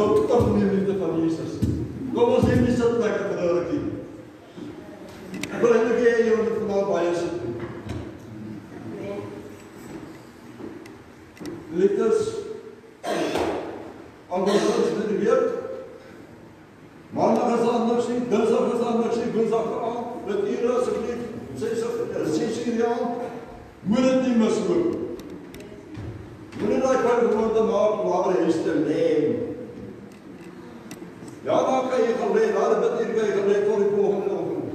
word tot in die liefde van Jesus. Kom ons neem die sitplekke vir 'n rukkie. Ek wil eintlik hê jy moet vanaand baie sit. Liefdes, anders as dit weet, maandag is anders nie, dinsdag is anders nie, woensdag aand, met ure asseblief, 6 uur aan, moet dit nie misloop. Moenie daai gewoonte maak om haar huis te lê. Ja, dan kan jy gaan lê, daar bid jy kan jy gaan lê tot die volgende oggend.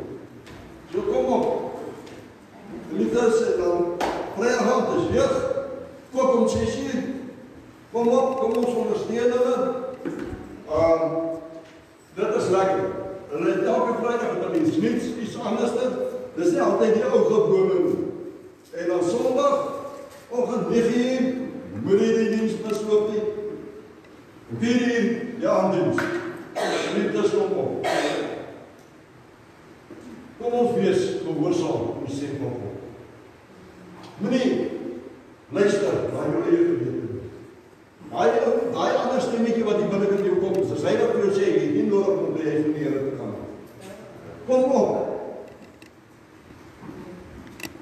So kom op. Liefdes, dan vrydag is jeug. Koop om 6 uur. Kom op, kom ons ondersteun hulle. Dit is lekker. Hulle het elke vrydag het hulle iets anders. Dis nie altyd die ou gebome nie. En dan Sondag oggend 9 uur moet jy die diens misloop nie. 4 uur die aanddiens. Liefdes kom op. Kom ons wees gehoorsaam om die stem van God. Moenie luister, daai wil jy weet. Daai ander stemmetjie wat die binne in jou kom, as hy wat vir jou sê, jy nie nodig om by hy van die Here te gaan. Kom op.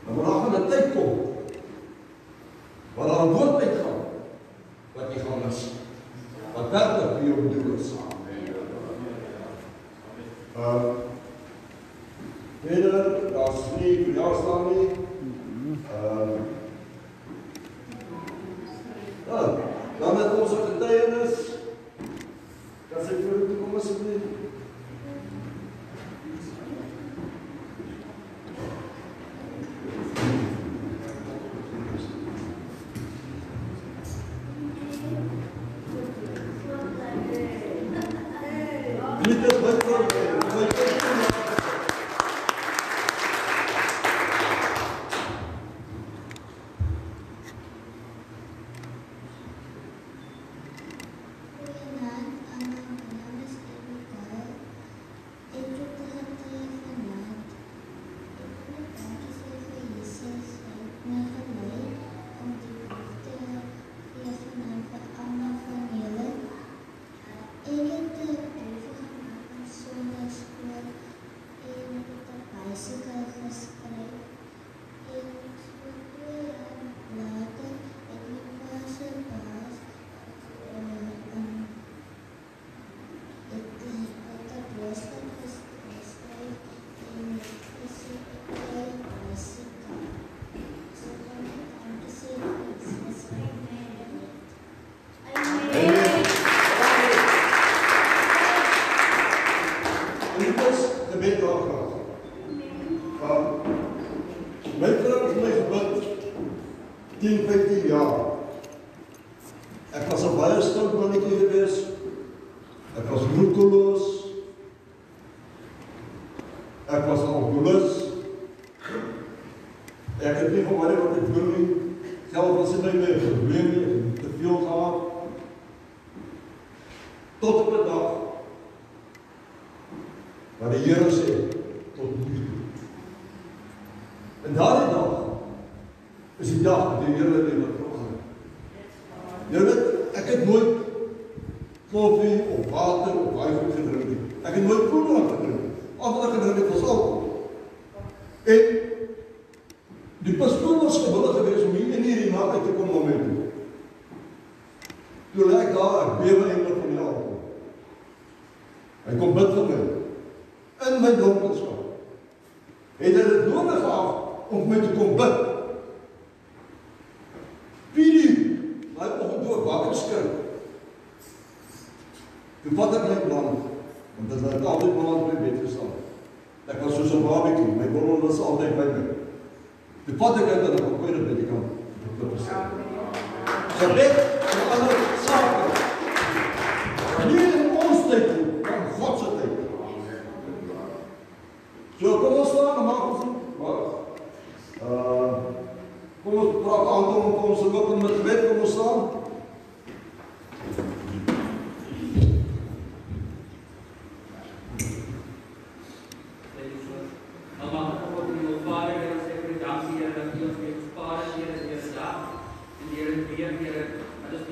Maar dan gaan 'n tyd kom, waar daar 'n woord uitgaan, wat jy gaan mis. Wat werklik vir jou bedoel is. Verder, daar's nie verjaarsdag nie. Dan het ons 'n getuienis. Kan sy voor toe kom asseblief?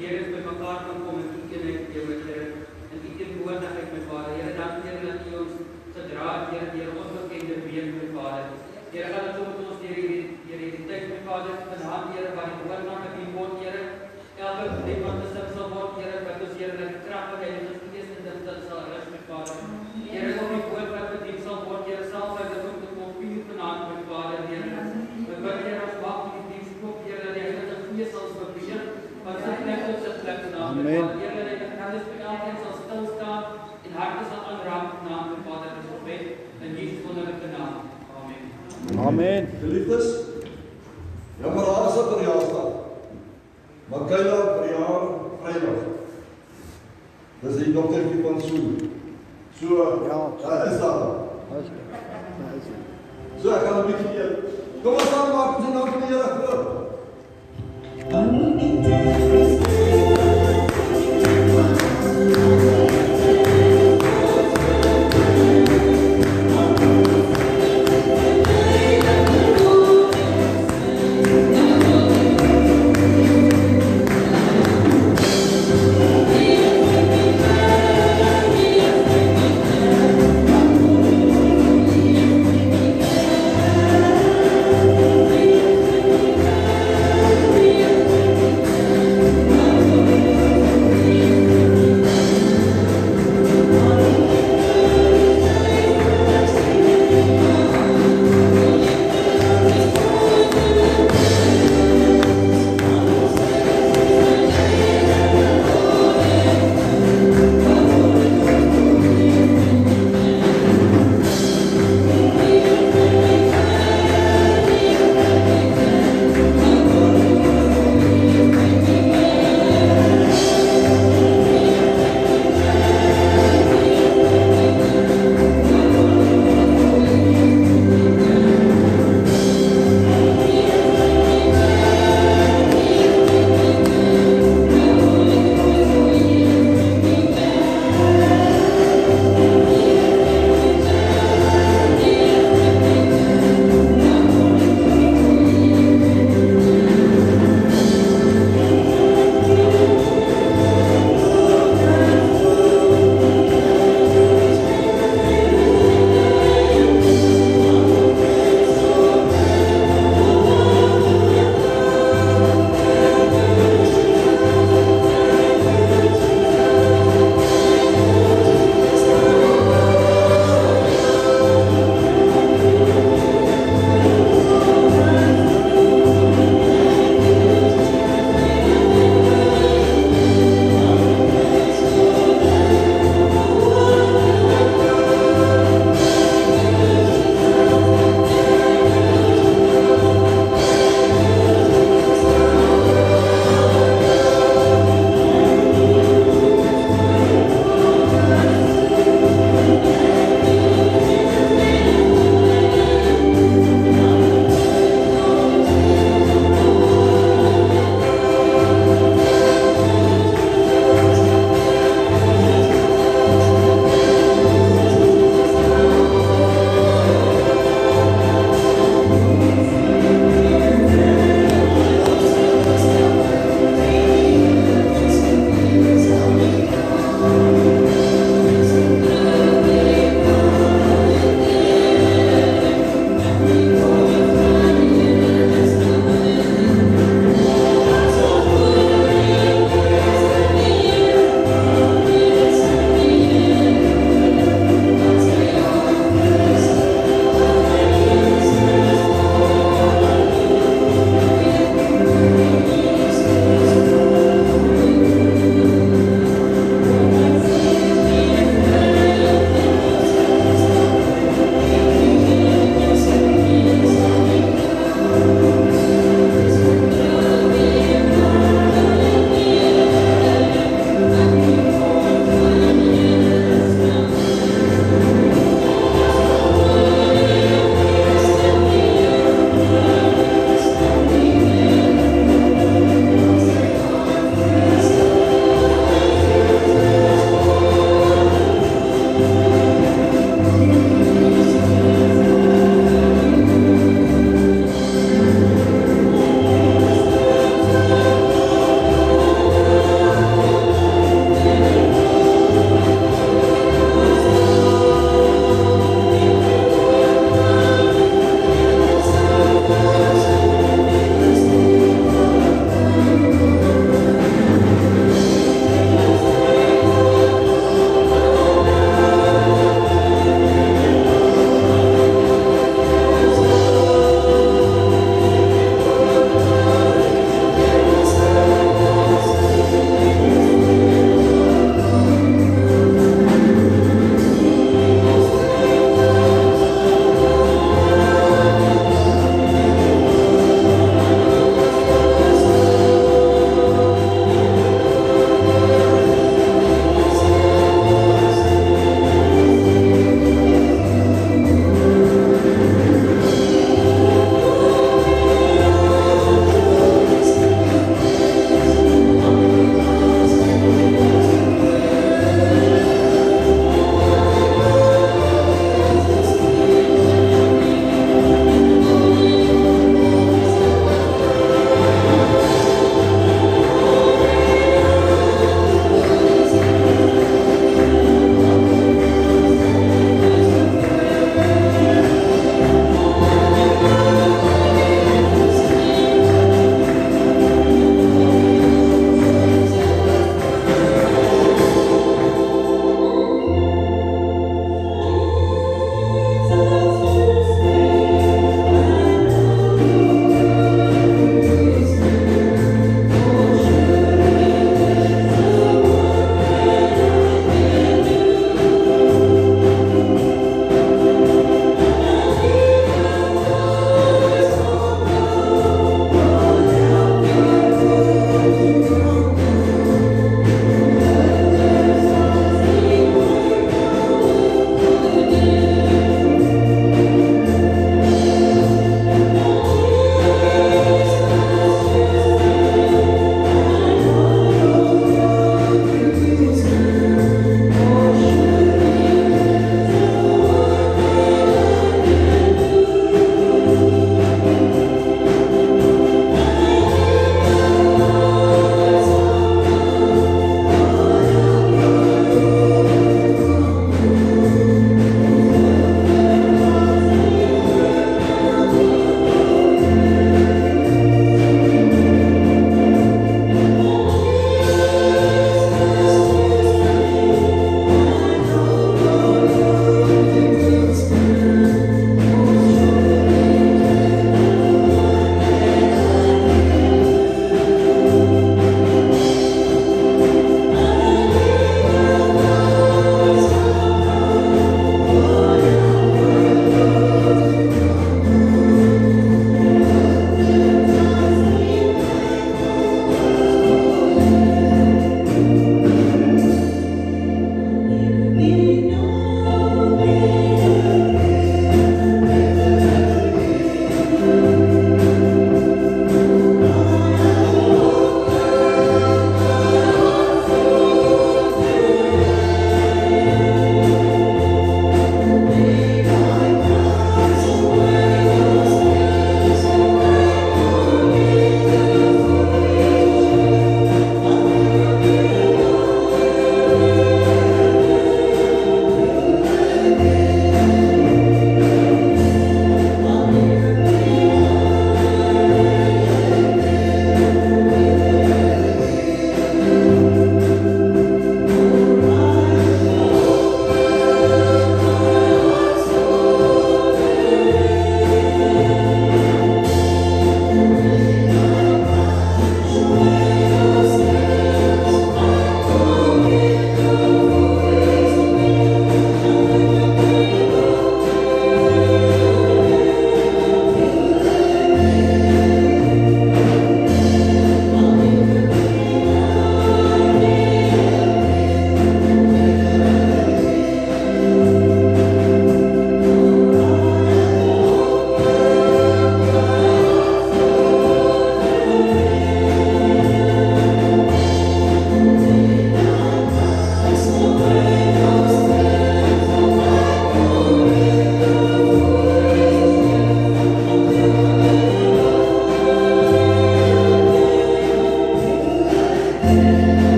Here, Here gaan het met ons hierdie tyd met Vader vanaand, Here, waar die woord na gedien word, Here. Elke gebed wat besit sal word, Here, dat ons Here dat krag van die Heilige Gees in dit sal rus met Vader. Here, op die woord wat bedien sal word, Here, sal sy dit ook te kom vuur vanaand met Vader, Here. We bid, Here, ons maak die diens koop, Here, dat die Heilige Gees sal beweeg, want sy plek op sy plek vanaand met Vader. Here, dat die alles vir elkeen sal stilstaan en harte sal aanraak vanaand met Vader, dis ons bid in Jesus wonderlike naam. Amen. Amen. Geliefdes, jammer haar se verjaarsdag. Maar Kayla verjaar Vrydag. Dis die dogtertjie van Sue. So, daar is daar. So, ek gaan 'n bietjie eet. Kom ons aan, maak ons nou vir die Here groot.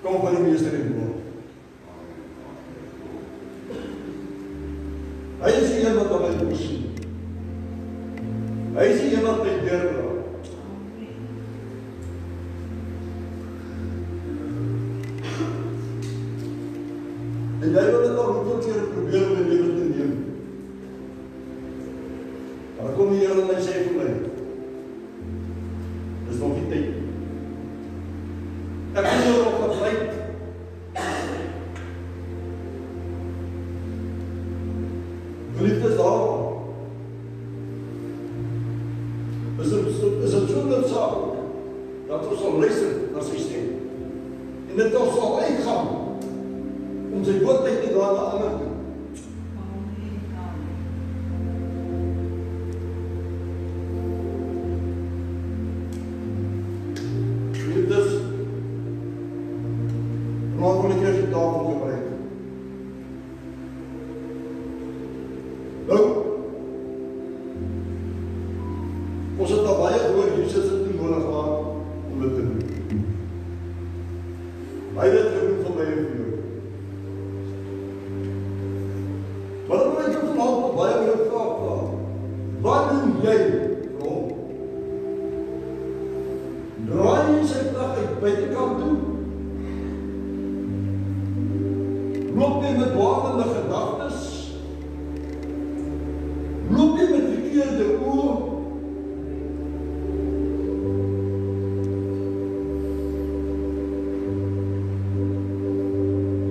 kom van die meester in woord. Hy is die een wat aan my voorsien. Hy is die een wat my deurdra. En jy wil dit al hoeveel keer probeer om my lewe te neem. Maar dan kom die Here en hy sê vir my, dis nog nie tyd. Ek wil jou nog gebruik. Geliefdes daar, is het so noodsaaklik dat ons sal luister na sy stem. En dit ons sal uitgaan om sy woord uit te dra na ander toe. Geliefdes, vanavond wil ek eers die tafel gebruik. Nou, ons het al baie gehoor, Jesus het nie nodig gehad om dit te doen. Hy het dit gedoen vir my en vir jou. Maar dan wil ek jou vanavond baie wil jou vraag, wat doen jy vir hom? Draai jy sy krag uit buitekant toe? Loop jy met dwaalende gedagtes? Loop jy met verkeerde oë?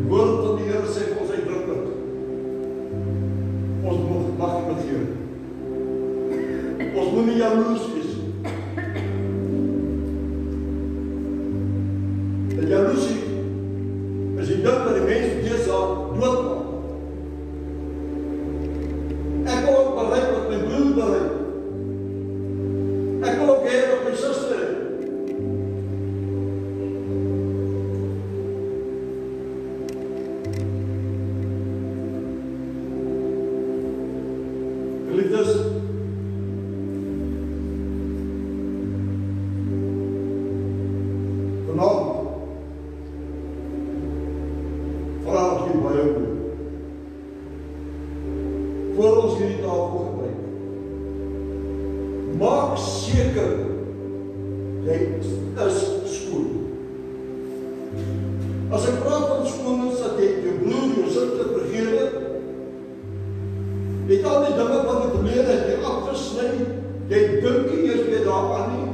Die woord van die Here sê vir ons uitdruklik, ons mag nie begeer. Ons moet nie jaloers wees. En jaloesie is die ding wat die mens deesdae doodmaak. Ek wil ook bereik wat my broer bereik. Ek wil ook hê wat my suster het. Geliefdes, vanavond vra ek jou baie goed. Voor ons hierdie tafel gebruik. Maak seker jy is skoon. As ek praat van skoon is dat jy jou broer, jou suster vergewe, jy het al die dinge van die verlede het jy afgesny, jy dink nie eers weer daaraan nie.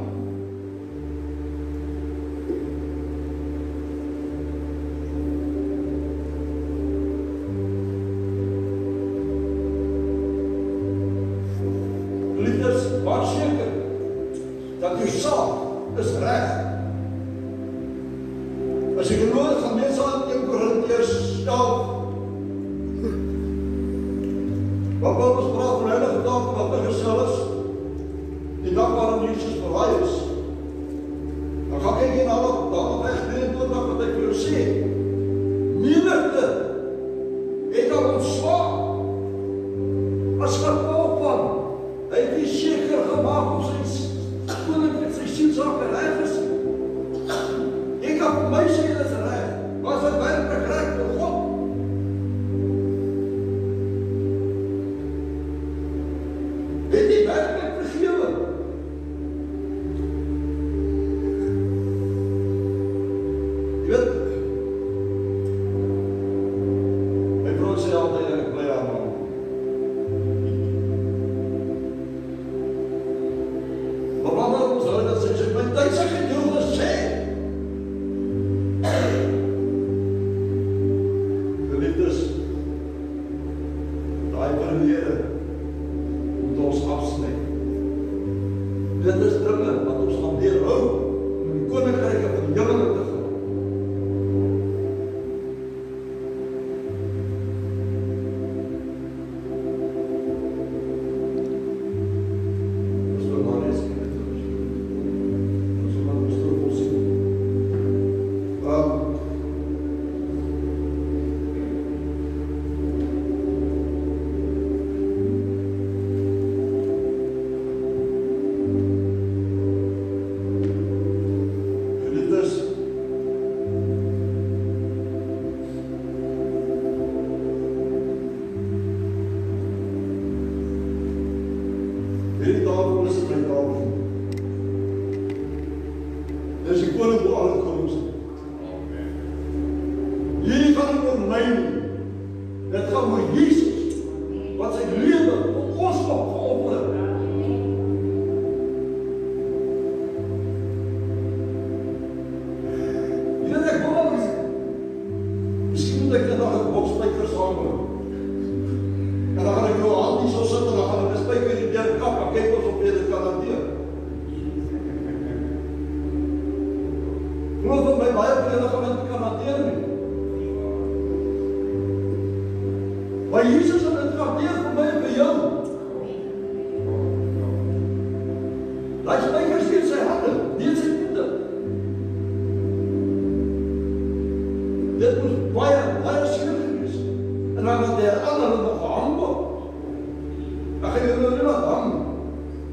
Maar seker dat jou saak is reg. As jy geloof gaan mense aan 1 Korintiërs 11. Wat Paulus praat van heilige dag wat gestel is, die dag waarin Jesus verraai is. Dan gaan kyk jy na dat weg 23 wat ek vir jou sê. Menigte het al ontslaan as gevolg van hy het nie seker gemaak om sy koninkryk, sy sielsake reg is. Jy kan vir my sê dit is reg, maar is dit werklik reg vir God? Het jy werklik vergewe? Jy weet, my vrou sê altyd en ek bly aan hom. Dat sy gedoel gesê. Geliefdes, daai verlede moet ons afsny. Dit is dinge wat ons gaan weerhou om die koninkryk van die hemel te gaan. vir my nie. Dit gaan oor Jesus, wat sy lewe vir ons opgeoffer het. Ek wil al miskien moet ek dit nog 'n boksspyker saamloop. En dan gaan ek jou hand hier so sit en dan gaan ek 'n spyker in die deur kap en kyk of jy dit kan hanteer. Glo vir my baie vriende gaan dit kan hanteer nie. Maar Jesus het dit hanteer vir my en vir jou. Laat spyker sien sy hande, nie sy voete. Dit was baie seer gewees. En dan het die ander nog gehang word. Dan gaan jy nou nie wat hang.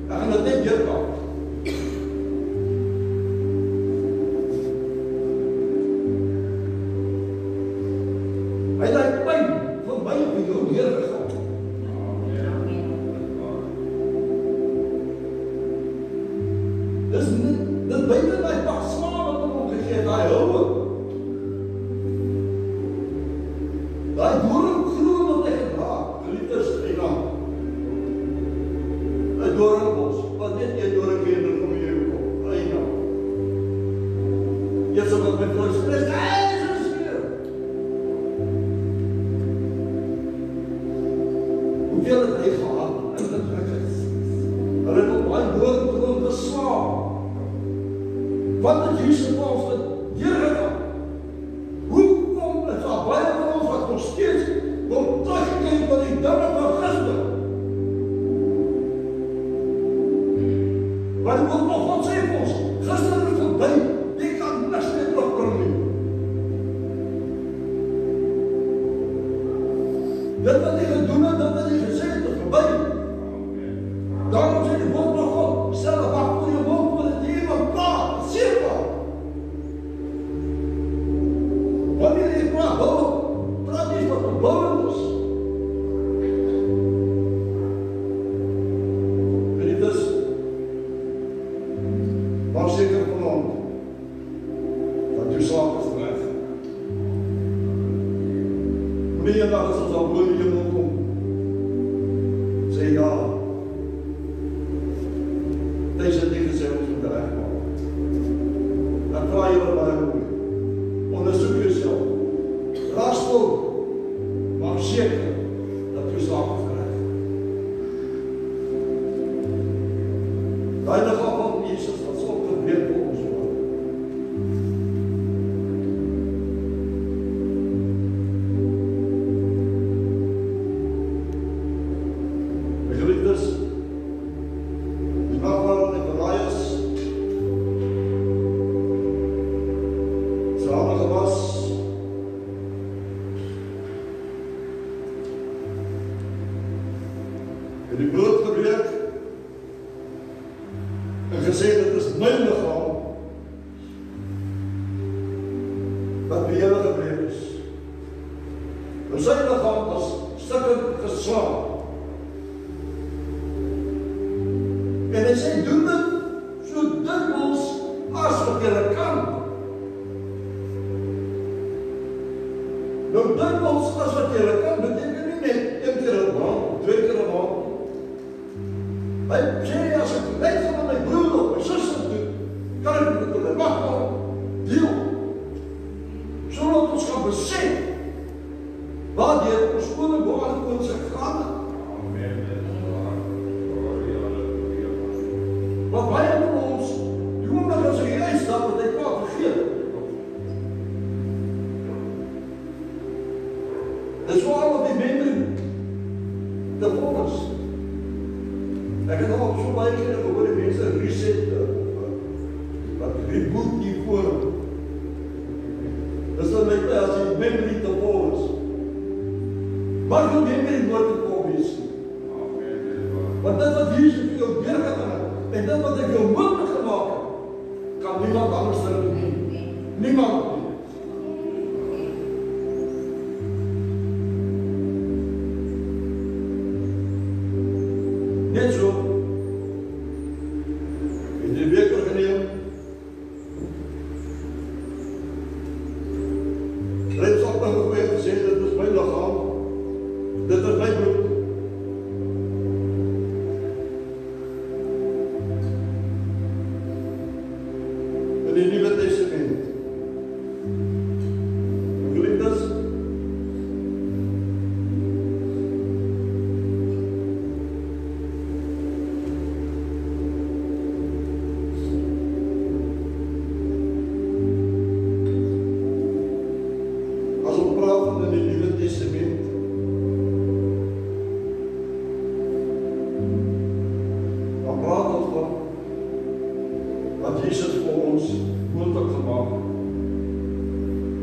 Dan gaan dit net deurkap. Hy het pyn vir my en vir jou neergegaan. Dis dit buite my pak swaar wat hom gegee het, daai houe. Daai doring groen wat hy gedra, geliefdes en dan. 'n Doringbos, wat net 'n doring hier in kom hier kom. Eina. Jy sal met my vrou stres, is hier. Hoeveel het hy gehad? En dit is. Hulle het op daai doring groen geslaap. Wat het Jesus vir ons dit deurgegaan? Hoekom is daar baie van ons wat nog steeds wil terugkyk wat die dinge van gister? Maar ek wil nog wat sê vir ons, gister is verby, jy kan niks meer terugbring nie. Dit wat jy gedoen het, dit wat jy gesê het, is verby. Daarom sê die woord van God, stel 'n wag voor jou mond, voordat jy iemand praat, seer praat. Wanneer jy praat, praat jy wat verbouwend is. En dit is, maar seker vanaand, dat jou saak is reg. Wanneer jy dag is ons al boven jy moet kom, sê ja. Deze het nie gesê ons moet reg maak. Dan vraag jy wat baie mooi. Onderzoek jezelf. Raspel, maar zeker dat je zaak krijgt. De heilige van Jezus, dat zal gebeurd voor ons worden. De geliefdes, die Rafael en Marias, zijn handen gewas. En die brood gebreek en gesê dit is my liggaam wat vir julle gebreek is. En sy liggaam was stukkend geslaan. En hy sê, doen dit so dikwels as wat julle kan. Nou dikwels as wat julle kan, beteken nie net 1 keer 'n maand, 2 keer 'n maand. Hy sê, as ek net van my broer of my suster doen, kan ek met hulle wag deel. Zodat ons kan besef waardeur ons skone beantwoord sy gaan. Want baie van ons, die oomblik as hy uitstap, wat hy praat vergeet. Dis waar wat die memory te vol is. Ek het al so baie keer gehoor die mense reset wat reboot die voor. Dis dan net as die memory te vol is. Maar die memory nooit te vol is. Want dit wat Jesus vir jou deurgegaan het, en dit wat ek jou moontlik gemaak het, kan niemand anders doen nie. Niemand nie. Net so, in die beker geneem, reeds op my geweer gesê,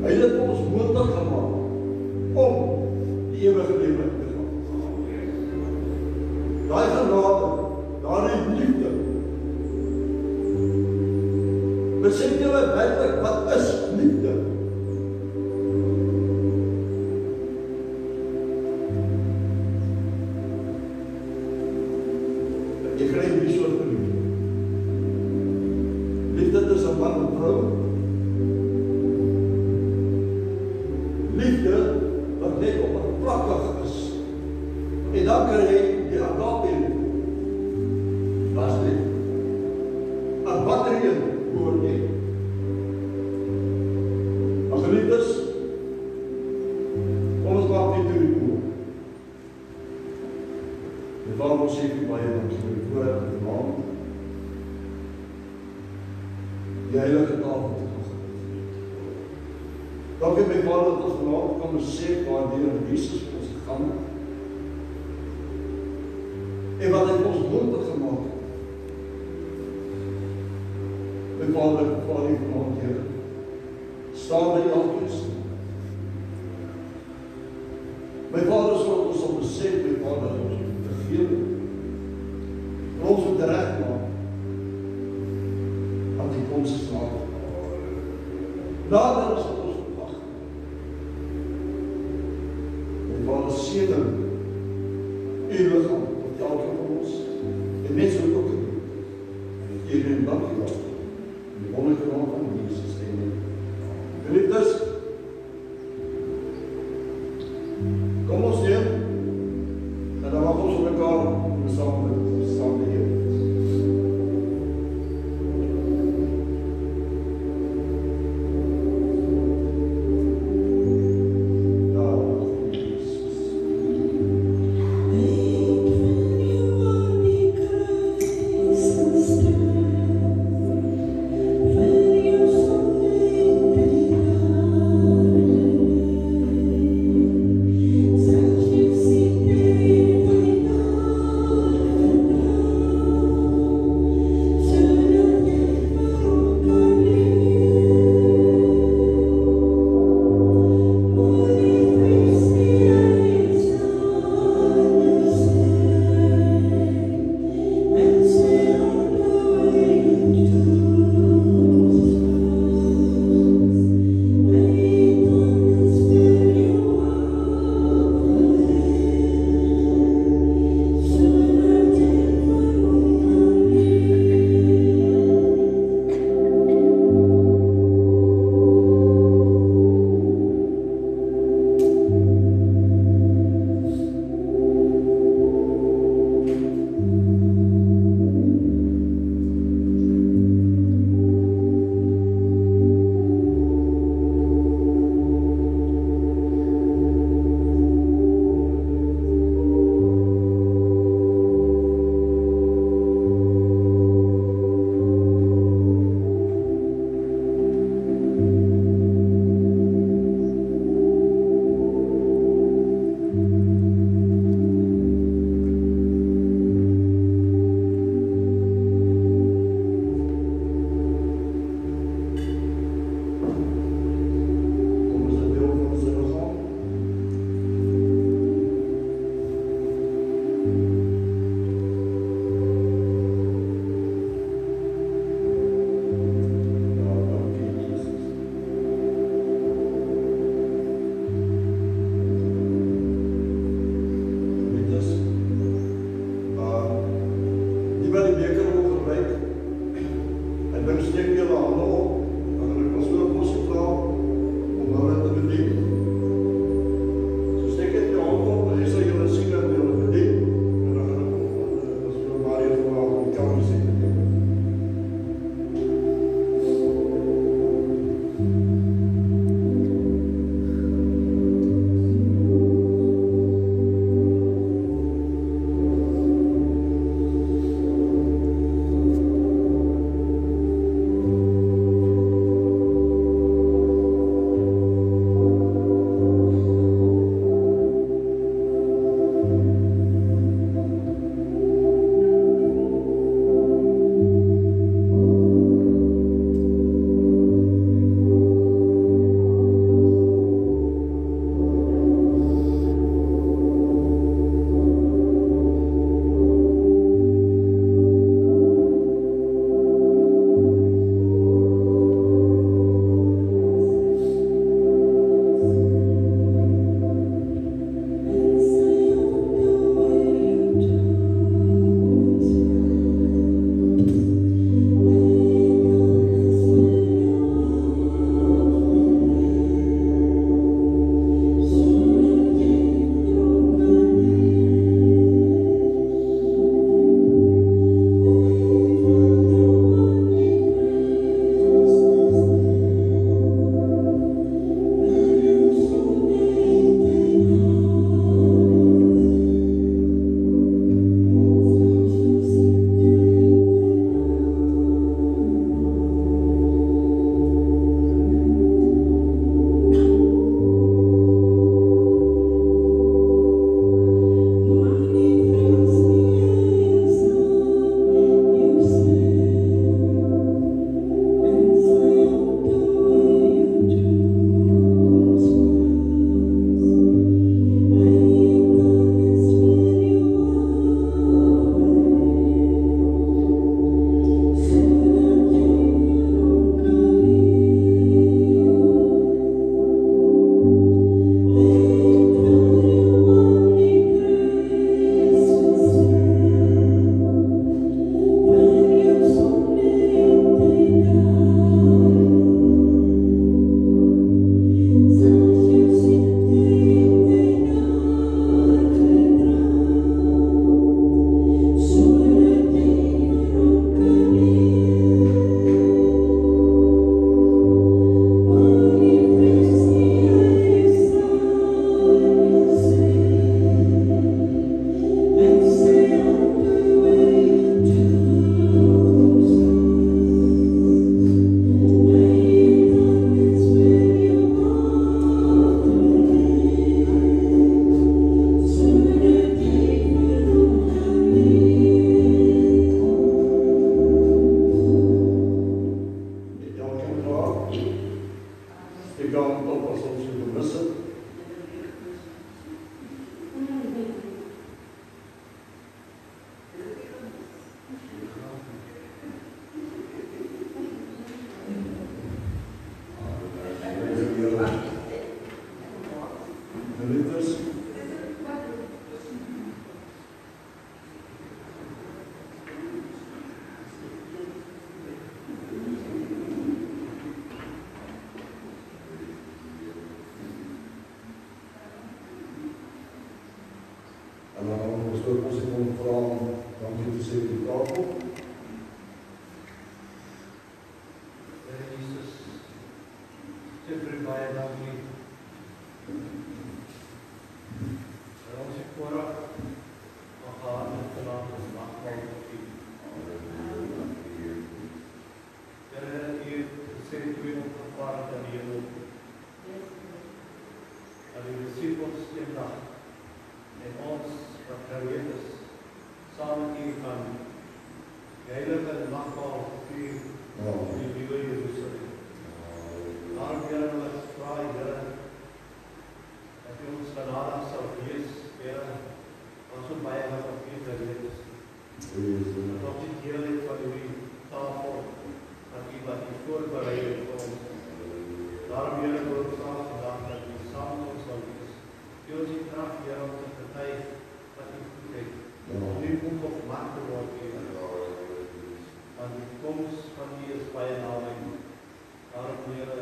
Hy het dit vir ons moontlik gemaak om die ewige lewe te gaan. Daai genade, daardie liefde. Besef julle werklik wat is liefde? Jy kry nie soort van liefde. Liefde tussen man en vrou. Liefde wat net oppervlakkig is. En dan kry jy die agape liefde. Was dit? 'n batterie oor nie. As geliefdes, kom ons maak dit toe die koe. Die Vader sê vir baie dankie vir die voorreg en die naam. Die heilige tafel te kan gebruik. Dankie my Vader dat ons vanavond kan besef waardeur Jesus vir ons gegaan het. En wat hy ons moontlik gemaak het. My Vader, ek val nie vanavond, Here. Staan by elke stem. My Vader, sodat ons sal besef, my Vader, dat ons vergewe. En ons moet recht maak. Aan die koms is nader. Nader is wat ons verwag. My Vader, seën u lichaam tot elke van ons. En net so ook te doen. En ek en dankie wel. In die wonderlijke naam van Jesus. Amen. Geliefdes, kom ons neem, en dan mag ons op mekaar saam die Heer. When you're so iemand op as ons so bewus het. En dan gaan we ons ook ons kon vra om dankie te sê vir die tafel. Here Jesus, te baie dankie. Dat ons die voorreg mag gehad het vanaand om nagmaal te vier. Here, U gesê toe U opgevaar het in die hemel. Dat die disippels eendag en ons wat gereed is, saam met U gaan die heilige nagmaal vier in die nuwe Jerusalem. Daarom Here, wil ek vra, Here, dat U ons genadig sal wees, Here, ons so baie wat op U gereed is. Dat op die heerlijk van U tafel, wat U voorberei het vir ons. Daarom Here, wil ek vra vandag dat U saam met ons sal wees. U ons die krag, Here, om te getuig wat U goed het. Om U boek op maak te word, Here. Want die komst van U is baie naby. Daarom, Here,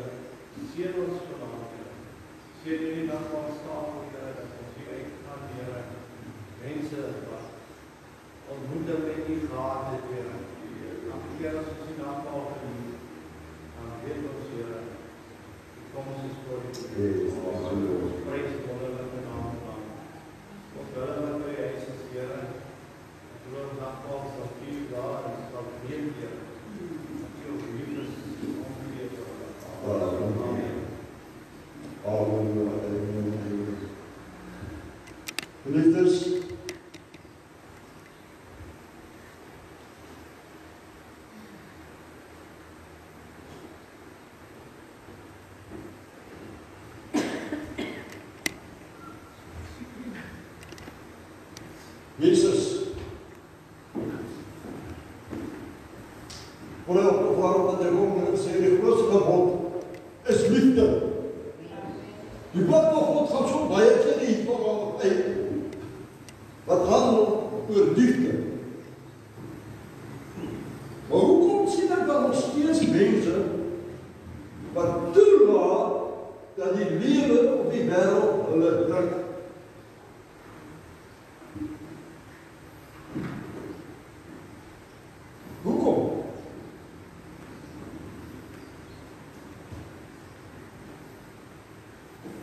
seën ons vanavond, Here. Seën U die nagmaalstafel, Here, dat ons hier uitgaan, Here. Mense wat ontmoeting met U gehad het, Here. Elke keer as ons die nagmaal geniet, dan weet ons, Here, die komst is voor U. Ons prys die wonderlike naam van ons hulle wat by U huis is, Here. Ek wil ons nagmaal sal vier daar en sal neem, Here. Dat U op lief is, omgekeerd word. Amen. Amen. Geliefdes, Jezus, waarom dat hij gewoon sê die grootste gebod is liefde. Die woord van God gaan so baie keer hier van uit wat handel oor liefde. Maar hoekom sien ek dan nog steeds mense wat toelaat dat die lewe op die wêreld hulle druk?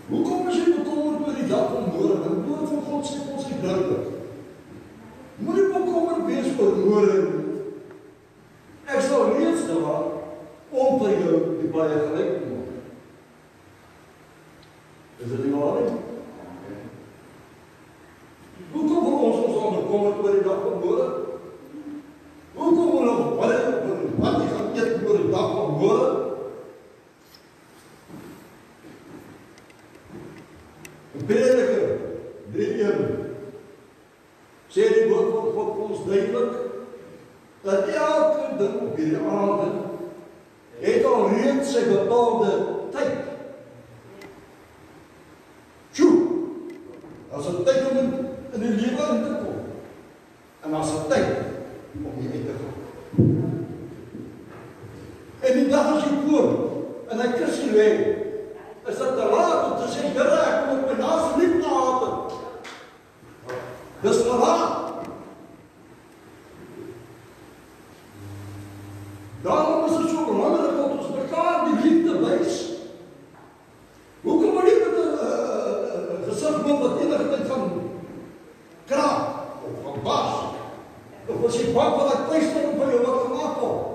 Hoekom is jy bekommerd oor die dag van môre? Want die woord van God sê vir ons duidelik. Moenie bekommerd wees oor môre nie. Ek sal reeds daar om vir jou die baie gelyk te maak. Is dit nie waar nie? Hoekom wil ons al bekommerd oor die dag van môre? Hoekom wil ons wat jy gaan eet oor die dag van môre? Prediker 3:1 sê die woord van God vir ons duidelik dat elke ding op hierdie aarde het al reeds sy bepaalde tyd. Tjoe! As 'n tyd om in die lewe in te kom en as 'n tyd om nie uit te gaan. En die dag as jy voor en hy kus jy lê, is dat te laat om te sê, Here, ek moet my naaste lief gehad. Dis te laat. Daarom is dit so belangrik dat ons mekaar die liefde wys. Hoekom moet jy met 'n gesigmond wat enige tyd van kraak of van bas? Of as jy bang van dat kwestie van jou wat gemaak word?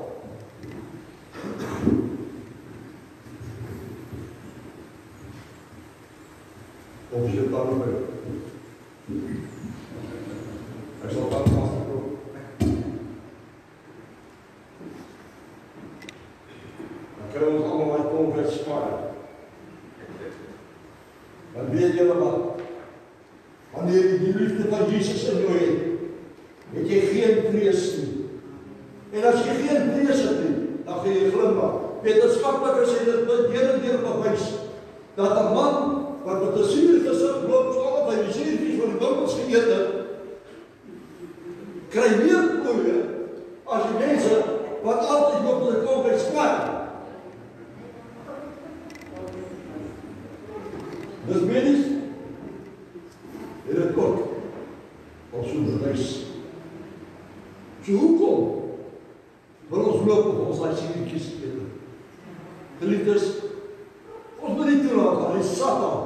Of jy daarom by. Ek sal dan vasgekom. Dan kan ons allemaal my kom met spaar. Dan weet julle wat? Wanneer jy die liefde van Jesus in jou het jy geen vrees nie. En as jy geen vrees het nie, dan gaan jy glimlag. Wetenskaplikes het dit deur en deur bewys dat 'n man wat met 'n suur gesig loop, soos by die suurtjies van die winkels geëet het, kry meer olie as die mense wat altyd op die kop het swaar. Dis medies. En dit ook als so'n reis. So hoekom wil ons loop op ons daai suurtjies eet? Geliefdes, ons moet nie toelaat dat die Satan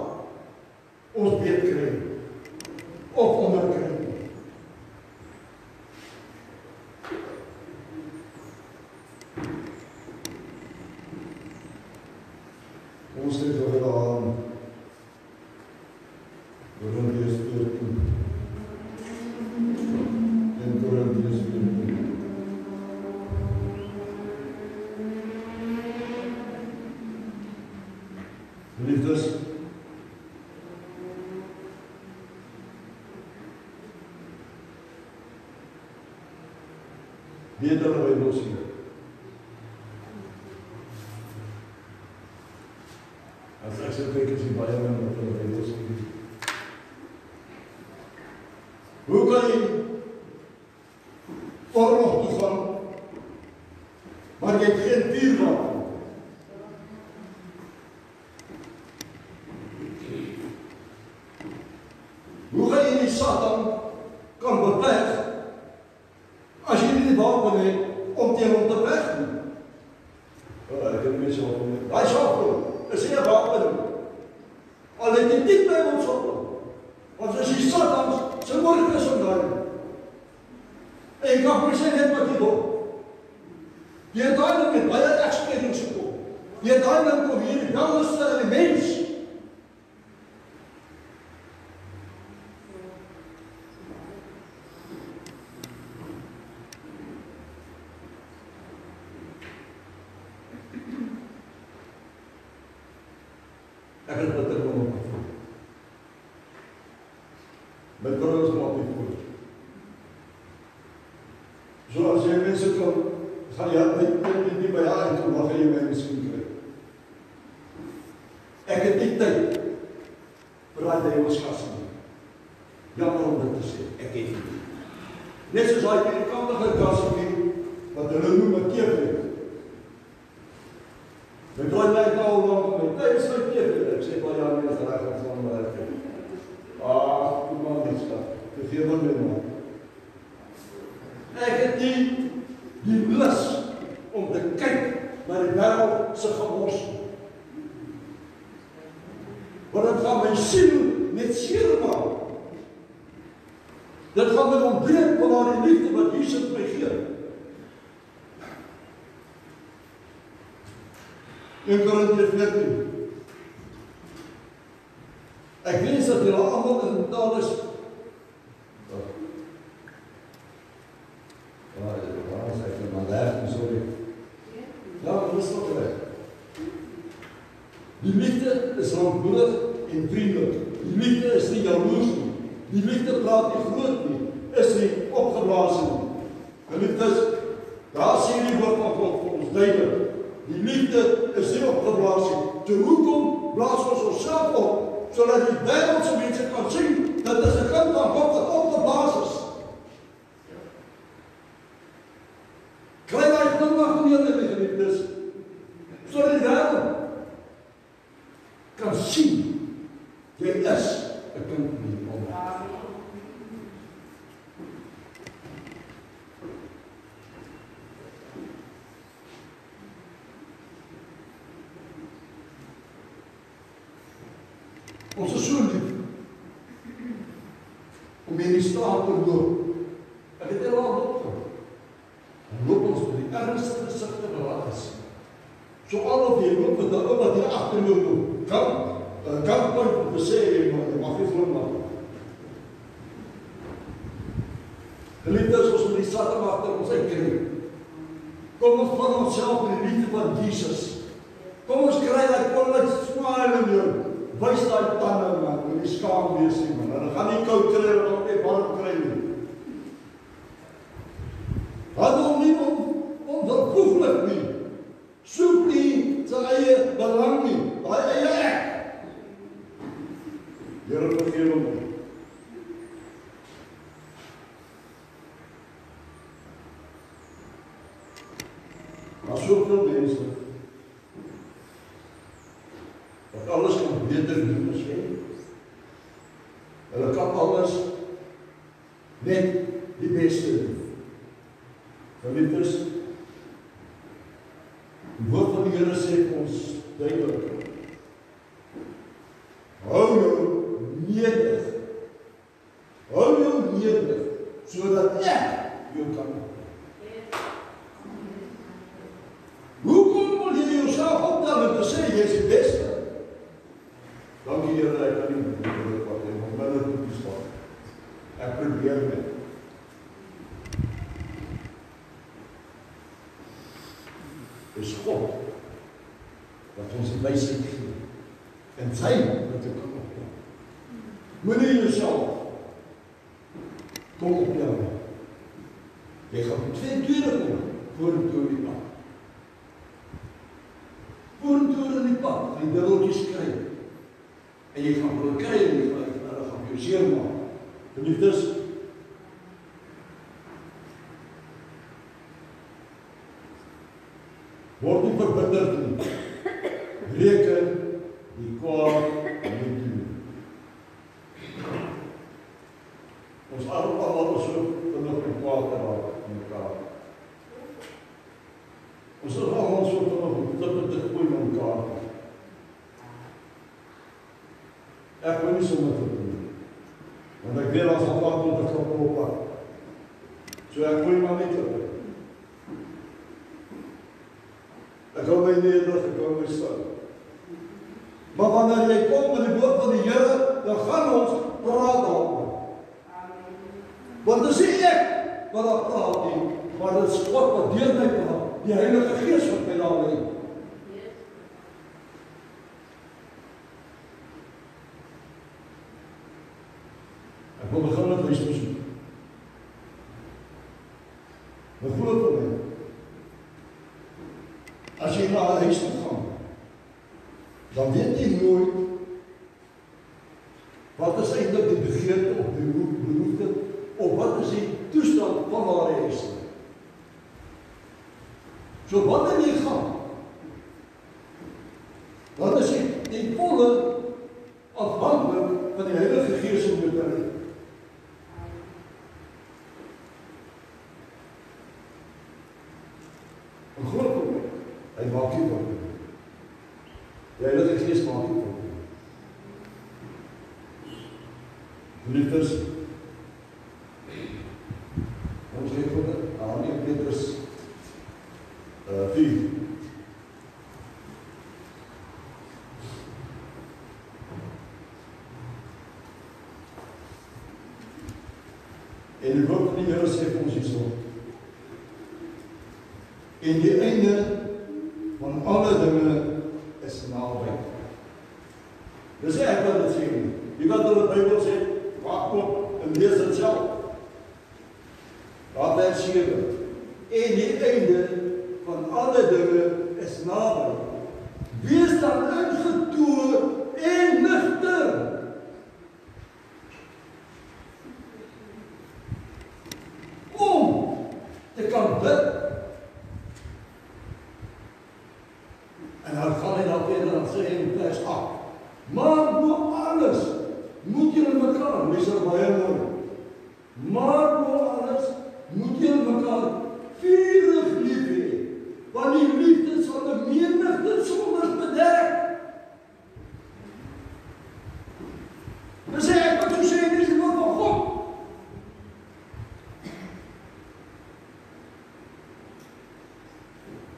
ons beet kry of onderkry. Ons het oor aan Korintiërs 14 en Korintiërs 14. Liefdes, weet hulle by ons hier. As ek so kyk, is die baie min wat hulle by ons hier. Hoe kan jy oorlog toe gaan, maar jy het geen vuurwapen? Hoe gaan jy die Satan kan beveg as jy nie die wapen het om teen hom te veg nie? Ek het mense wat hom het. Daai saak is nie 'n wapen. Al het jy nie by ons op. Want as die Satan se woord is om daai. En kan presies net wat jy wil. Jy het daai met baie experience gekom. Jy het daai dan kom hier die wellnesse in die mens. Ek het wat ek wil. Met broers maar op die voet. So as jy mense kan, gaan jy nie by haar en toe mag jy my miskien kry. Ek het nie tyd vir daai demonstrasie nie. Jammer om dit te sê, ek het nie. Net soos daai kantige gasvriend wat hulle noem 'n kever. Met daai net nou lank met tyd is my kever. Ek sê baie jaar mense reg het van my. Kom maar dit stap. Dis hier van my man. Ek het die lus om te kyk na die wêreld se gemors. Want dit gaan my siel net seer maak. Dit gaan my ontbreek van daardie liefde wat Jesus my gee. In Korintiërs 14. Ek wens dat julle almal in taal is. Die liefde is lankmoedig en vriendelik. Die liefde is nie jaloers nie. Die liefde praat nie groot nie. Is nie opgeblaas nie. Geliefdes, daar sê die woord van God vir ons duidelik. Die liefde is nie opgeblaas nie. So hoekom blaas ons onsself op? Sodat die wêreldse mense kan sien dat dit 'n kind van God wat opgeblaas is. Kry daai glimlag van julle geliefdes. Sodat die wêreld kan sien jy is 'n kind van God. Ons is so lief om in die straat te loop. Ek het al opgeloop. Dan loop ons met die ernstige gesigte wat is. So al of jy loop met 'n ou wat hier agter jou loop. Kan punt om te sê jy mag nie glimlag. Geliefdes, ons moet die Satan agter ons uitkry. Kom ons van onsself in die liefde van Jesus. Kom ons kry daai kollege smile in jou. wys daai tande man, moet nie skaam wees nie man. Hulle gaan nie koud kry of hulle nie warm kry nie. Hulle hom nie onverproeflik nie. Soek nie sy eie belang nie, daai eie ek. Here vergewe hom. Maar soveel mense wat alles kan beter doen as jy. Hulle kan alles net die beste doen. Geliefdes, die woord van die Here sê ons duidelik, hou jou nederig, sodat ek jou kan help. Hoekom wil jy jouself optel en te sê, jy is die beste? Dankie Here, ek kan nie bedoel wat jy onmiddellik moet bestaan. Ek probeer met. Dis God wat ons die wysheid gee. En sy wat ek kan optel. Moenie jouself kom optel. Jy gaan tweede kom vorentoe in die pad. Vorentoe in die pad, die duiweltjies kry. En jy gaan hulle kry en jy gaan jou seermaak. Geliefdes, word nie verbitterd nie. Reken die kwaad nie toe. Ons allemaal is so vinnig om kwaad te raak in mekaar. Ons is allemaal so vinnig om klippe te gooi met mekaar. Ek wil nie sommer te doen. Want ek weet as al wat moet ek op pad. So ek gooi maar nie klippe. Ek hou my nederig, ek hou my stil. Maar wanneer jy kom met die woord van die Here, dan gaan ons praat daaroor. Want dit is nie ek wat daar praat nie, maar dit is God wat deur my praat, die Heilige Gees wat my daar lê. Ek wil begin met huisbesoek. Maar glo vir my, as jy na 'n huis toe gaan, dan weet jy nooit wat is eintlik die begeerte of die behoefte of wat is die toestand van haar huis. So wanneer jy gaan, dan is jy die volle afhanklik van die Heilige Gees om jou te lei. En glo vir my, hy maak nie op. Die Heilige Gees maak nie op. Geliefdes, ons leef op aan 1 Petrus 4. En die woord van die Here sê vir ons hierso, en die einde van alle dinge is naby. Dis ek wat dit sê nie. Jy wat in die Bybel sê, maak op en lees dit self. Daar vers 7. En die einde van alle dinge is naby. Wees dan ingetoe en nugter. Om te kan bid. En dan gaan hy dan verder en sê in vers 8. Maar bo alles moet julle mekaar, lees er baie mooi. Maar bo alles moet julle mekaar vurig lief hê, want die liefde sal 'n menigte sondes bedek. Dan sê ek wat so sê, dis die woord van God.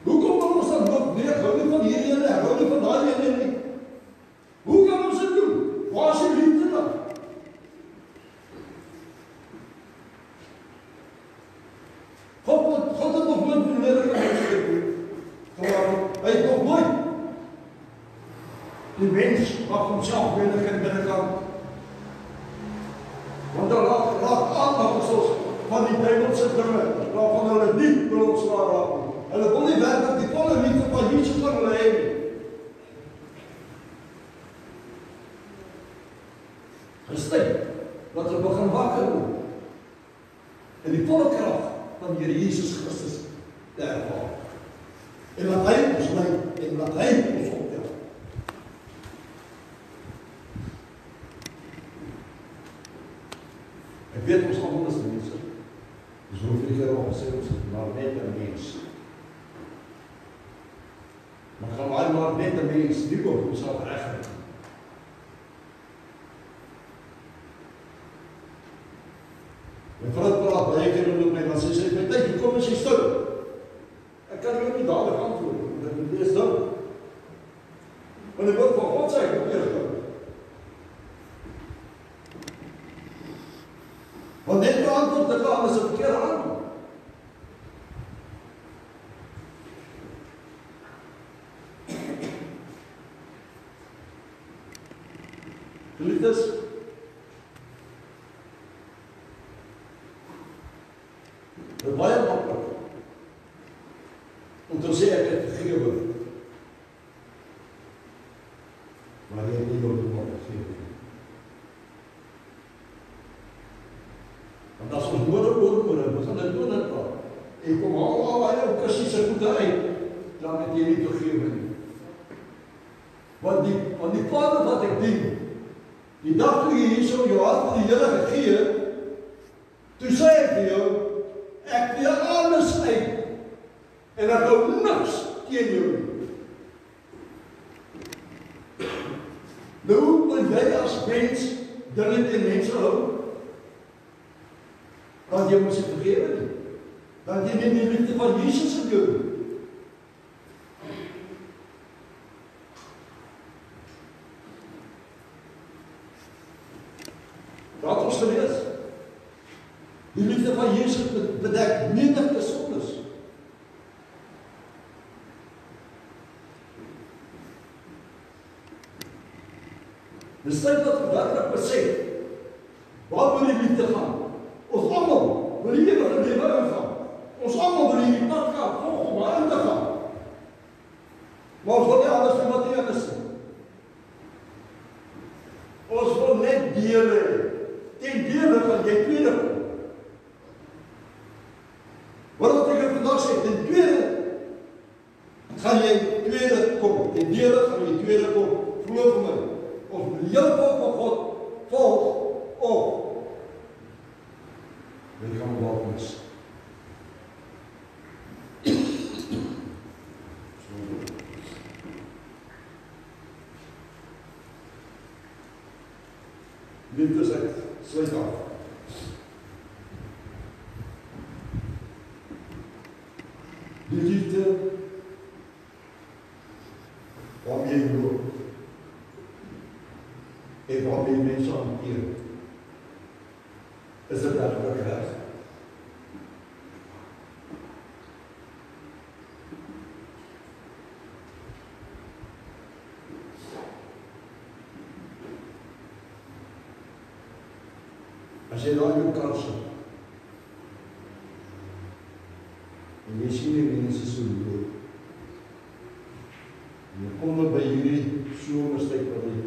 Hoekom kan ons dan nog weer hou nie van hierdie ene, hou nie van daai ene nie? Hoe kan ons dit doen? Waar is die liefde dan? God het nog nooit beweerde mense gedoen. God dinge waarvan hulle nie wil ontslaan raak nie. Hulle wil nie werklik die volle liefde van Jesus van hulle hê nie. Dis tyd dat hulle begin wakker word en die volle krag van die Here Jesus Christus te ervaar. En laat hy ons lei en laat hy ons optel. Ek weet ons almal is mense. Dis hoe vir die Here al gesê ons is maar net 'n mens. Maar gaan maar net 'n mens nie op homself regkry. My vrou praat baie keer met my, dan sê sy, my tyd, kom as jy stil. Ek kan nie ook nie dadelik antwoord, want ek moet eers dink. Want ek wil van God sê, ek moet eers dink. Want net die antwoord te gaan is 'n verkeerde antwoord. Geliefdes, dit is baie maklik om te sê ek het vergewe. Maar jy het nie op die maak vergewe. Want as ons moeder begin dit doen en praat. En kom al baie op kussie se voete uit, dan het jy nie vergewe nie. Want die Vader wat ek dien, die dag toe jy hier so jou hart vir die Here gegee het, toe sê ek vir jou, ek weer alles uit en ek hou niks teen jou. Nou moet jy as mens dinge teen mense hou, want jy moet se vergewe nie. Want jy neem die liefde van Jesus in jou. Wat ons gelees? Die liefde van Jesus bedek menige sondes. Dis tyd dat we werklik besef waar wil die liefde gaan. Ons almal wil die ewige lewe ingaan. Ons almal wil hierdie pad gaan, om in te gaan. Maar ons wil nie alles vir wat hier is nie. Ons wil net deel hê. Ten dele van jy tweede kom. Wat ek vandag sê, ten tweede gaan jy tweede kom. Ten dele gaan jy tweede kom. Glo vir my. Ons moet die hele volk van God volg op. Dit gaan wat mis. Liefdes uit, sluit af. Die liefde waarmee jy loop en waarmee jy mense hanteer, is dit werklik reg. As jy daar in jou kar sit, en jy sien die mense so loop, en jy kom by hierdie somerstyd wat die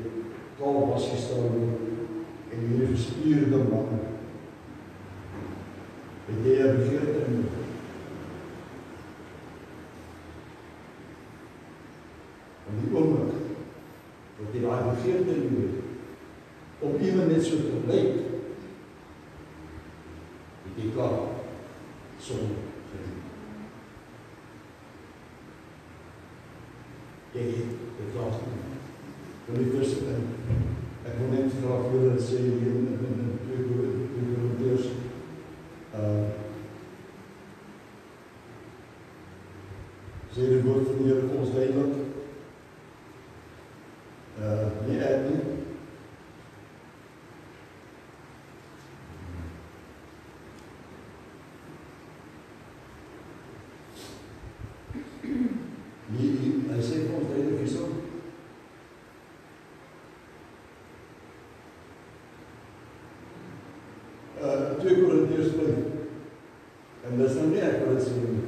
kaal was gestaan word, en hierdie gespierde man, het jy 'n begeerte in jou. En die oomblik, wat jy daai begeerte in jou het, om iemand net so te lyk, die klaar sonder gedoen. Jy het dit klaar gedoen. Wil die eerste ding, ek wil net graag vir julle sê hier in 2 Korintiërs, sê die woord van die Here vir ons duidelik, nie ek nie, hy sê vir ons duidelik hierso. Uh, 2 Korintiërs 5. En En dis nou nie ek wat dit sê nie.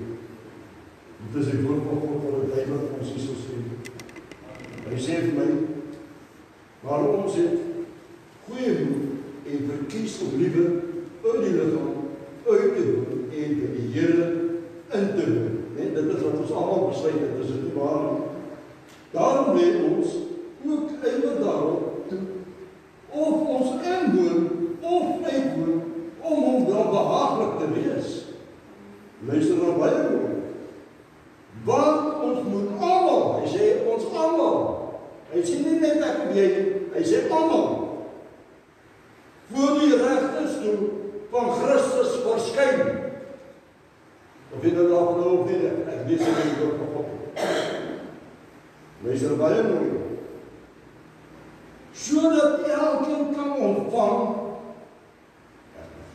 Dit is die woord van God wat die Bybel ons hier so sê. Hy sê vir my, maar ons het goeie moed en verkies om liewer uit die liggaam uit te doen en by die Here in te doen. Nee, dit is wat ons almal besluit het, dis nie waar nie. Daarom lê ons ook eintlik daarop toe, of ons inwoon of uitwoon, om hom wel behaaglik te wees. Luister nou baie goed. Want ons moet almal, hy sê ons almal, hy sê nie net ek of jy, hy sê almal, voor die regterstoel van Christus verskyn. Of jy nou daar geloof nie, ek lees in die woord van God. Luister baie mooi. Sodat elkeen kan ontvang,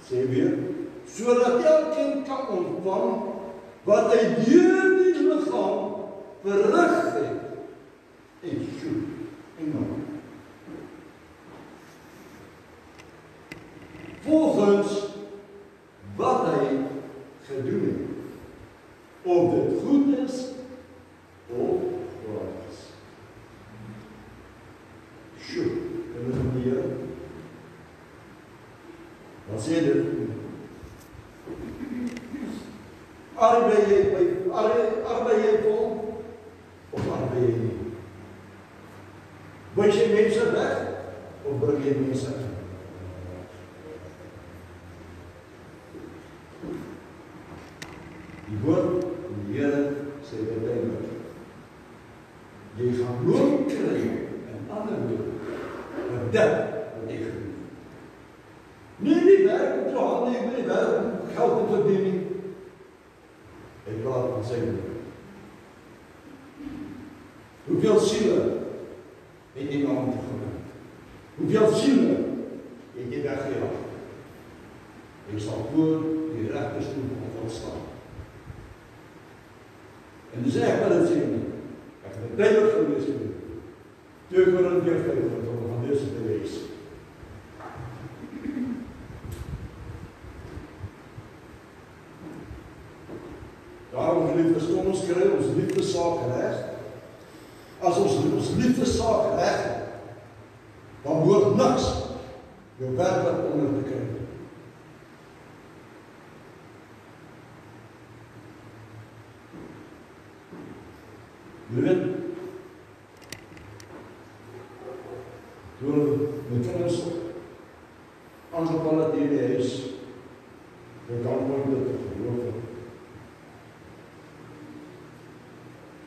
sê weer, sodat elkeen kan ontvang wat hy deur die liggaam verrig het en so en nou. Volgens wat hy gedoen het, of dit goed is of kwaad is. Sjoe, kan dit van die Here? Wat sê dit? Arbei jy vol, of arbei jy nie? Wys jy mense weg, of bring jy mense in? Die woord van die Here sê uiteindelik, jy gaan loon kry in ander woorde, vir dit wat jy gedoen. Nie die werk op jou hande, ek wil die werk om geld te verdien nie. Ek praat van sy woord. Hoeveel siele het jy na hom toe gebring? Hoeveel siele het jy weggejaag? Jy sal voor die regterstoel van God staan. En dis ek wat dit sê nie. Ek het dit duidelik gelees nie. 2 Korintiërs 5 wat ons gaan lees te lees. Daarom geliefdes, kom ons kry ons liefdessaak reg. As ons liefdessaak reg, dan hoort niks jou werklik onder te kry. Jy weet, toen my kinders aangeval het in die huis, ek kan nooit dit geloof.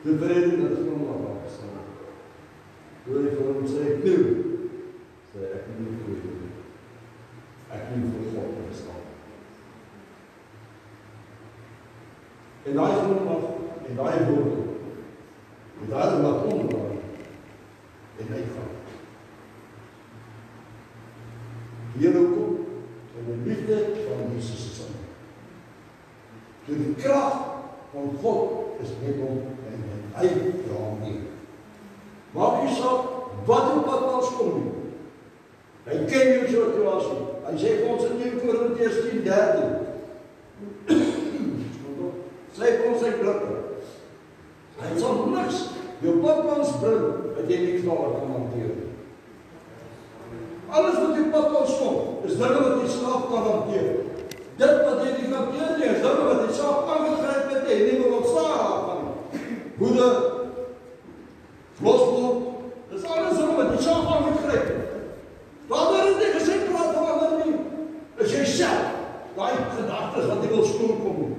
De vrede dat is nog maar gestaan. Toe hy vir hom sê, ek nou, sê ek nie voor jou. Ek nie voor God gestaan. En daai glimlach, en daai woorde, en daai wat onderdraai, en hy gaan. Hier ook kom, en die liefde van Jesus is aan. Toe die krag van God is met hom, en hy dra mee. Maak jy saak, wat op wat ons kom nie. Hy ken jou situasie. Hy sê vir ons in 1 Korintiërs 10:13. Sê vir ons sy blikke. Hy sal niks jou pad langs bring, wat jy nie knaller kan hanteer. Alles wat jou pad langs kom, is dinge wat jy self kan hanteer. Dit wat jy nie kan hanteer nie, is dinge wat jy self aangegryp het en nie wil ontstaan daarvan. Woede, losbloed, dis alles dinge wat jy self aangegryp het. Wanneer het jy gesê praat van ander nie? Is jy self, daai gedagtes wat jy wil stoel kom doen.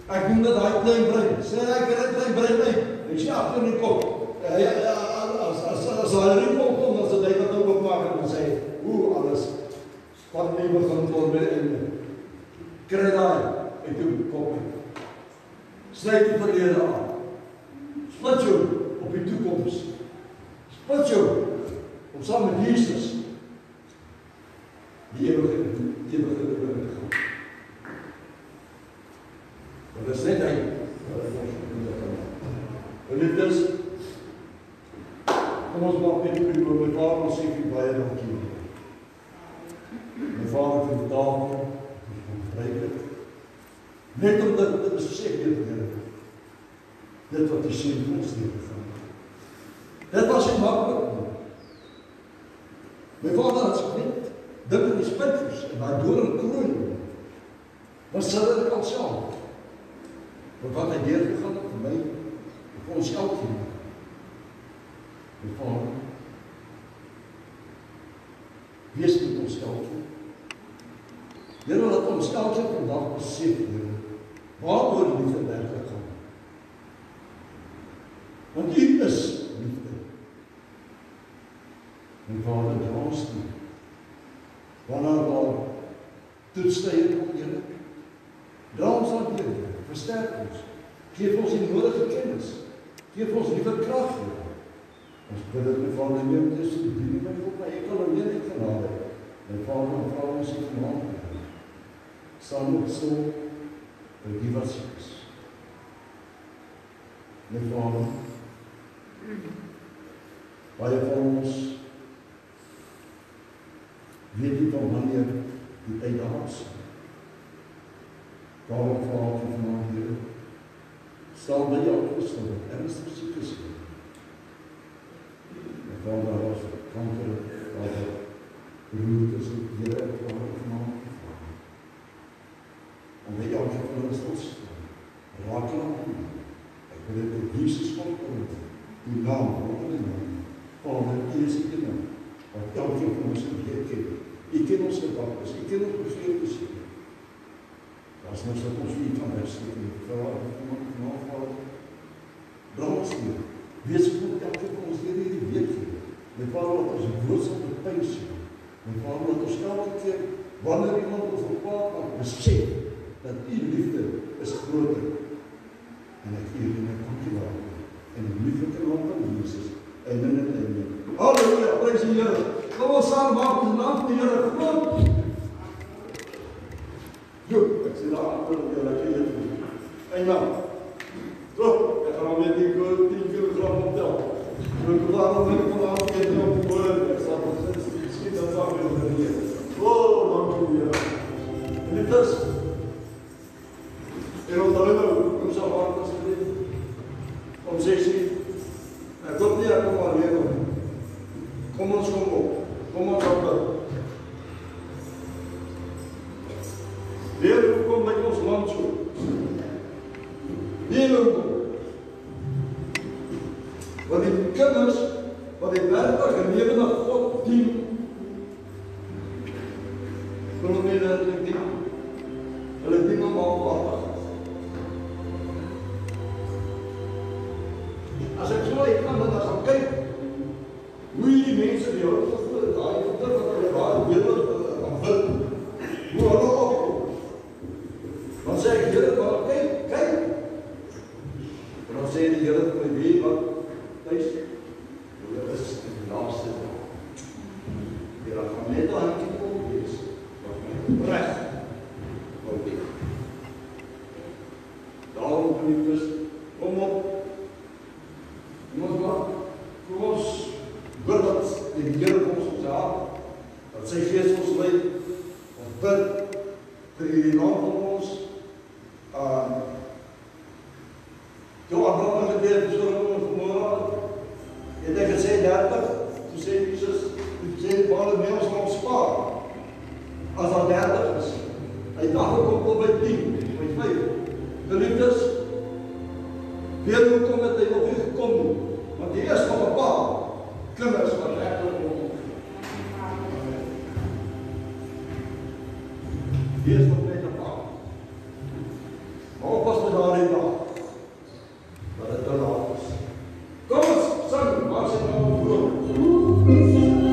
Ek noem dit daai klein brein. Sê ek het klein brein uit. Ek sê agter in die kop. As hy nie kom, dan sê hy dat nou oopmaak en sê, hoe alles wat nie begin word en kry daai uit jou kop uit. Sluit die verlede aan. Split jou op die toekoms. Split jou om saam met Jesus die ewige te gaan. Want dit is net hy wat ons moet kan. En dit is, kom ons maak net op my vader, ons sê vir baie dankie. My vader vir die tafel, ons gebruik het, Net omdat dit besef het, Here. Dit wat die seun vir ons neergevang het. Dit was nie maklik nie. My vader het sy net dink in die spitvoes en daai doringkroon was sal kan saam. Maar wat hy deurgegaan het vir my, vir ons elkeen. My vader, wees met ons elkeen. Here, laat ons elkeen vandag besef, Here, waaroor die liefde werklik gaan. Want U is liefde. My vader, dra ons toe. Wanneer daar toetstye kom, Here, dra ons aan Here, versterk ons, geef ons die nodige kennis, geef ons liewe krag, Here. Ons bid dit, my Vader, neem dit is die bediening my God, my enkel en alleen die genade. My Vader, en vrouw ons die genade, Here. Staan op so, vir die wat siek is. My Vader, baie van ons weet nie van wanneer die tyd daar is. Daarom vraag ek vanavond, Here, sal by jou Christus wat ernstig siek is. My Vader, daar was kanker, daar was beroerd is, Here, ek vraag ek vanavond gevraag. Om by jou van ons tot staan, raak jy aan U. Ek wil dit op Jesus kom, die naam, wat in die naam, Vader, U is die naam, wat elke van ons geweet ken. U ken ons gedagtes, U ken ons begeertes, Here. As ons dat ons U kan hersteken, Vader, dra ons neer. Wees goed elke van ons deur hierdie week, Here. My Vader, laat ons boodskap betuig, Here. My Vader, laat ons elke keer, wanneer iemand ons op pad maak, besef dat U liefde is groter. En ek gee U my dankjewel. En die liefde naam van Jesus. Amen en amen. Halleluja, prys die Here. Kom ons saam maak ons naam die Here groot. Jo, ek sê daar achter op jou, ek gee dit. Amen. Zo, ek gaan met die 10 kilogram optel. So ek daarom ben ek vanavond eet op die boer. Ek sal skiet dat saam met die Here. Dankie Here. En dit is, en onthou nou, ons sal maak as dit om 6 ek hoop nie, ek kom alleen op. Kom ons kom op. Kom ons op. Weer kom met ons land so. Weer kom. Want die kinders, wat die werkelijk en levende God dien, wil nie dat hulle dien. Hulle dien om alwaardig. As ek so ek kan dan gaan kyk, hoe die mense die hout gevoel, daai wat hulle daar weer aan wil, hoe hulle opkom. Dan sê ek, Here, maar kyk. En dan sê die Here vir my, weet wat, thuis, hulle is in die laaste dag. Hulle gaan net al handkie kom wees, wat my recht wil wees. Daarom geliefdes, kom op, kom ons bid dat die Here ons op sy hart, dat sy gees ons lei, ons bid vir die naam van ons, jou Abraham gedeeld, so ons vanmorgen, het hy gesê 30, toe sê Jesus, toe sê die vader, nee, ons gaan spaar, as al 30 is, hy dacht ook op by 10, by 5, geliefdes, weer hoekom het hy nog nie gekom nie, want die is van 'n paar kinders wat regtig kom. Die is nog net 'n paar. Maar oppas met daardie dag, dat het te laat is. Kom ons, sing, waar sit nou voor? Oh,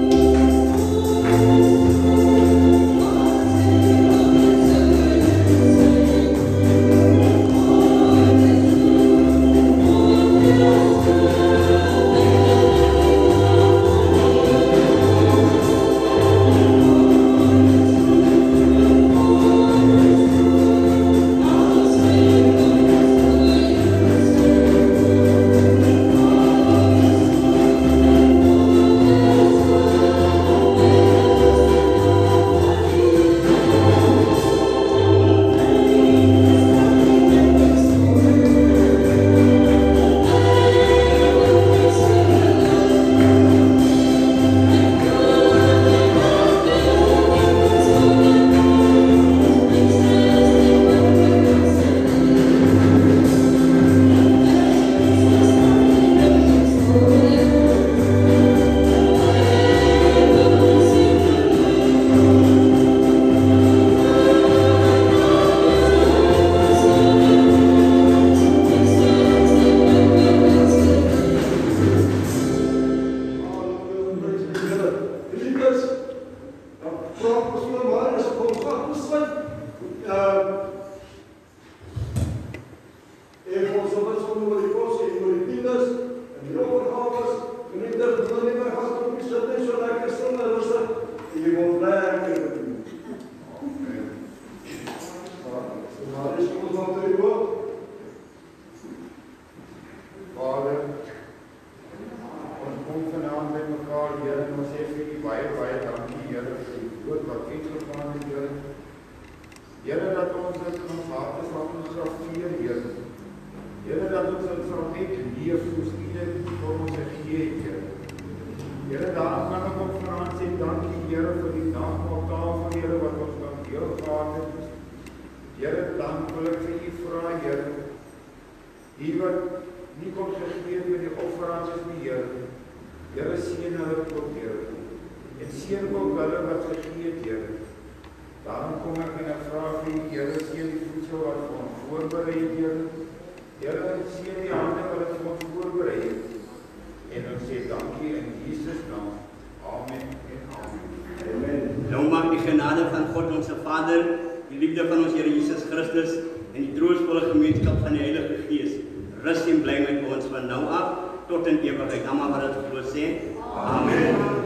Here, dat ons dit in ons harte sal fotografeer, Here. Here, dat ons dit sal uitleef soos U dit vir ons gegee het, Here. Here, daarom kan ek ook vir ons sê, dankie, Here, vir die nagmaaltafel, Here, wat ons kan deel gehad het. Here, dan wil ek vir U vra, Here, U wat nie kon gegee het met die offerandes nie, Here. Here, seën hulle ook, Here. En seën ook hulle wat gegee het, Here. Daarom kom ek en ek vra vir U, Here, seën die voedsel wat vir ons voorberei het, Here. Here, seën die hande wat het vir ons voorberei het. En ons sê dankie in Jesus naam. Amen en amen. Amen. Nou mag die genade van God onze Vader, die liefde van ons Here Jesus Christus en die troostvolle gemeenskap van die Heilige Gees rus en bly met ons van nou af tot in ewigheid. Almal wat dit glo sê. Amen.